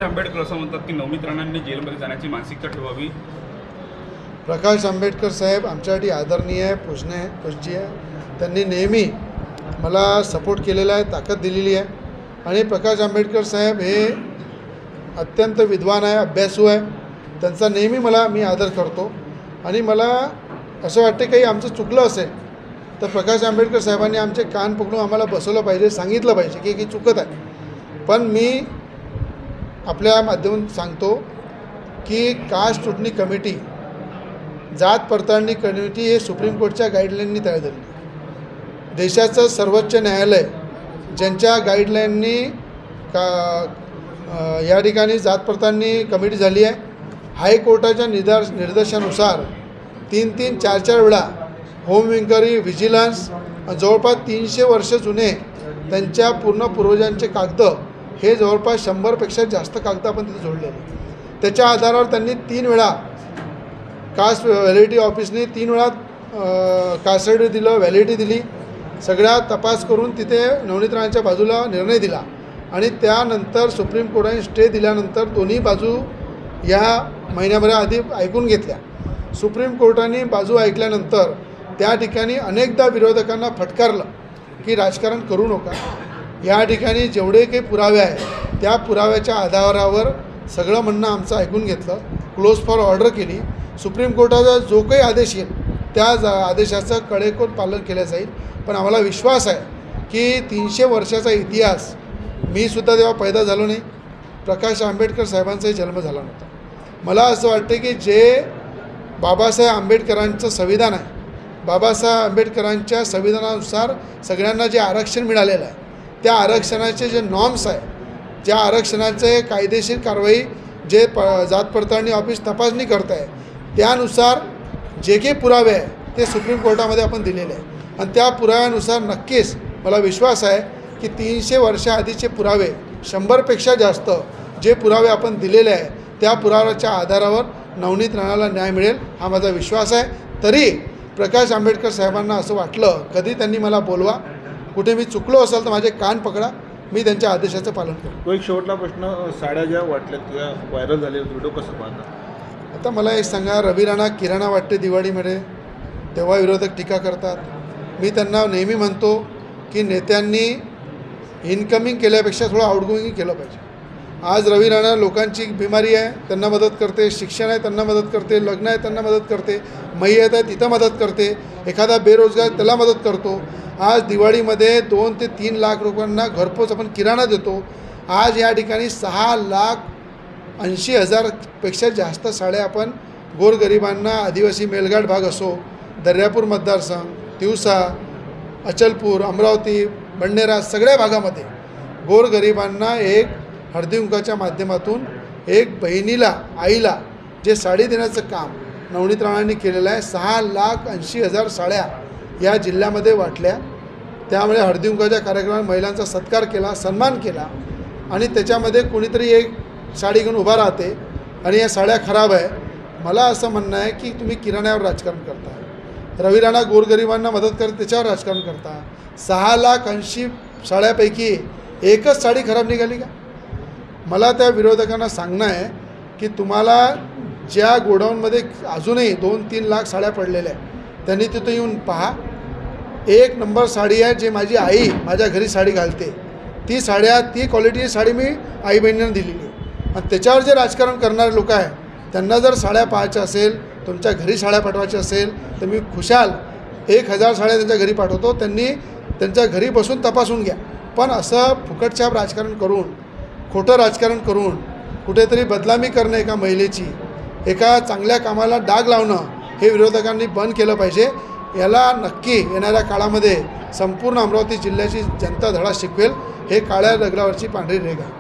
आंबेडकर असं म्हणतात की नवनीत राणांनी जेलमध्ये जाण्याची मानसिकता ठेवावी. प्रकाश आंबेडकर साहेब आमच्यासाठी आदरणीय आहे, पूज्य आहे. त्यांनी नेहमी मला सपोर्ट केलेला आहे, ताकद दिलेली आहे. आणि प्रकाश आंबेडकर साहेब हे अत्यंत विद्वान आहे, अभ्यासू आहे. त्यांचा नेहमी मी आदर करतो. आणि मला असं वाटते काही आमचं चुकलं असेल तर प्रकाश आंबेडकर साहेबांनी आमचे कान पकडून आम्हाला बसवलं पाहिजे, सांगितलं पाहिजे की चुकत आहे. पण मी आपल्या माध्यमातून सांगतो की कास्ट स्क्रुटनी कमिटी, जात पडताळणी कमिटी हे सुप्रीम कोर्टच्या गाईडलाईननी तयार झाली. देशाचं सर्वोच्च न्यायालय ज्यांच्या गाईडलाईननी या ठिकाणी जात पडताळणी कमिटी झाली आहे. हायकोर्टाच्या निर्देशानुसार 3-3, 4-4 वेळा होम इन्क्वायरी, व्हिजिलन्स, जवळपास 300 वर्ष जुने त्यांच्या पूर्ण पूर्वजांचे कागद, हे जवळपास 100पेक्षा जास्त कागद आपण तिथे जोडलेले. त्याच्या आधारावर त्यांनी 3 वेळा कास्ट व्हॅलिडिटी ऑफिसने 3 वेळा कास्ट सर्टिफिकेट दिलं, व्हॅलिडिटी दिली. सगळ्या तपास करून तिथे नवनीत राणांच्या बाजूला निर्णय दिला. आणि त्यानंतर सुप्रीम कोर्टाने स्टे दिल्यानंतर दोन्ही बाजू या महिन्याभरा आधी ऐकून घेतल्या. सुप्रीम कोर्टाने बाजू ऐकल्यानंतर त्या ठिकाणी अनेकदा विरोधकांना फटकारलं की राजकारण करू नका. या ठिकाणी जेवढे काही पुरावे आहे त्या पुराव्याच्या आधारावर सगळं म्हणणं आमचं ऐकून घेतलं, क्लोज फॉर ऑर्डर केली. सुप्रीम कोर्टाचा जो काही आदेश येईल त्या आदेशाचं कडेकोट पालन केलं जाईल. पण आम्हाला विश्वास आहे की 300 वर्षाचा इतिहास, मी सुद्धा तेव्हा पैदा झालो नाही, प्रकाश आंबेडकर साहेबांचाही जन्म झाला नव्हता. मला असं वाटते की जे बाबासाहेब आंबेडकरांचं संविधान आहे, बाबासाहेब आंबेडकरांच्या संविधानानुसार सगळ्यांना जे आरक्षण मिळालेलं आहे, त्या आरक्षणाचे जे नॉर्म्स आहे, ज्या आरक्षणाचे कायदेशीर कारवाई जे जात पडताळणी ऑफिस तपासणी करत आहे, त्यानुसार जे काही पुरावे आहे ते सुप्रीम कोर्टामध्ये आपण दिलेले आहे. आणि त्या पुराव्यानुसार नक्कीच मला विश्वास आहे की 300 वर्षाआधीचे पुरावे, 100पेक्षा जास्त जे पुरावे आपण दिलेले आहे, त्या पुराव्याच्या आधारावर नवनीत राणाला न्याय मिळेल हा माझा विश्वास आहे. तरी प्रकाश आंबेडकर साहेबांना असं वाटलं, कधी त्यांनी मला बोलवा, कुठे मी चुकलो असेल तर माझे कान पकडा, मी त्यांच्या आदेशाचं पालन करू. तो एक शेवटला प्रश्न, साड्या ज्या वाटल्यात त्या व्हायरल झाले व्हिडिओ कसं पाहता? आता मला एक सांगा, रवी राणा किराणा वाटते दिवाळीमध्ये, तेव्हा विरोधक टीका करतात. मी त्यांना नेहमी म्हणतो की नेत्यांनी इनकमिंग केल्यापेक्षा थोडं आउटगोईंग केलं पाहिजे. आज रवी राणा लोकांची बिमारी आहे त्यांना मदत करते, शिक्षण आहे त्यांना मदत करते, लग्न आहे त्यांना मदत करते, मय्यत आहे तिथं मदत करते, एखादा बेरोजगार त्याला मदत करतो. आज दिवाळीमध्ये 2 ते 3 लाख लोकांना घरपोच आपण किराणा देतो. आज या ठिकाणी 6,80,000पेक्षा जास्त साड्या आपण गोरगरिबांना, आदिवासी मेलघाट भाग असो, दर्यापूर मतदारसंघ, तिवसा, अचलपूर, अमरावती, बंडेरा, सगळ्या भागामध्ये गोरगरिबांना एक हळदीकुंकाच्या माध्यमातून एक बहिणीला, आईला जे साडी देण्याचं काम नवनीत राणांनी केलेलं आहे. 6,80,000 साड्या या जिल्ह्यामध्ये वाटल्या. त्यामुळे हळदीकुंकाच्या कार्यक्रमात महिलांचा सत्कार केला, सन्मान केला. आणि त्याच्यामध्ये कोणीतरी एक साडी घेऊन उभा राहते आणि या साड्या खराब आहे. मला असं म्हणणं आहे की तुम्ही किराण्यावर राजकारण करता, रवी राणा गोरगरिबांना मदत करत त्याच्यावर राजकारण करता. 6,80,000 साड्यापैकी एकच साडी खराब निघाली का? मला त्या विरोधकांना सांगणं आहे की तुम्हाला ज्या गोडाऊनमध्ये अजूनही 2-3 लाख साड्या पडलेल्या आहेत त्यांनी तिथं येऊन पहा. 1 नंबर साडी आहे, जे माझी आई माझ्या घरी साडी घालते, ती क्वालिटीची साडी मी आई बहिणींना दिलेली आहे. आणि त्याच्यावर जे राजकारण करणारे लोक आहे त्यांना जर साड्या पाहायच्या असेल, तुमच्या घरी साड्या पाठवायच्या असेल तर मी खुशाल 1,000 साड्या त्यांच्या घरी पाठवतो. त्यांनी त्यांच्या घरी बसून तपासून घ्या. पण असं फुकटछाप राजकारण करून, खोटं राजकारण करून, कुठेतरी बदनामी करणं एका महिलेची, एका चांगल्या कामाला डाग लावणं, हे विरोधकांनी बंद केलं पाहिजे. याला नक्की येणाऱ्या काळामध्ये संपूर्ण अमरावती जिल्ह्याची जनता धडा शिकवेल. हे काळ्या दगडावरची पांढरी रेघ आहे.